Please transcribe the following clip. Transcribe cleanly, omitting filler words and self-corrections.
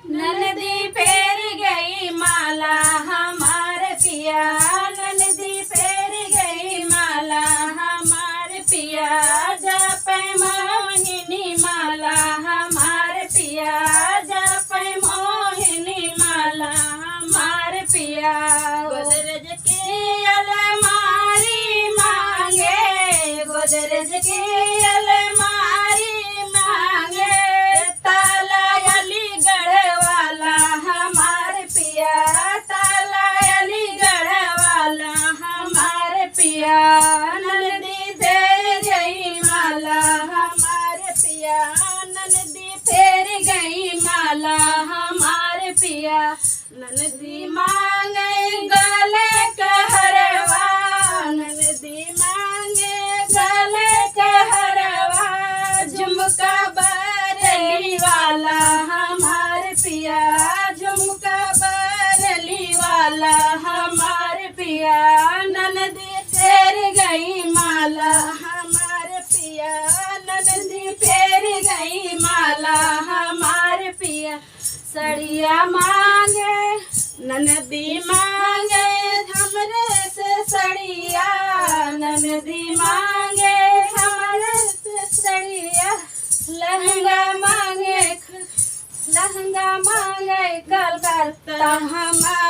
ननदी फेर गई माला हमार पिया, ननदी फेर गई माला हमार पिया, जपै मोहिनी माला हमार पिया, जपै मोहिनी माला हमार पिया। गोदरेज की अलमारी मांगे, गोदरेज की अलमारी मांगे, ताला अलीगढ़ वाला हमार पिया, ताला अलीगढ़ वाला हमार पिया। ननदी फेर गई माला हमार पिया, ननदी फेर गई माला हमार पिया। ननदी मांगे गले कहरवा, ननदी मांगे गले कहरवा, झुमका बरली वाला हमार पिया, झुमका बरली वाला हमार पिया। ननदी फेर गई माला हमार पिया, ननदी फेर गई माला हमार पिया। सड़िया मांगे ननदी मांगे हमरे से सड़िया, ननदी मांगे हमरे से सड़िया। लहंगा मांगे कलकत्ता हमार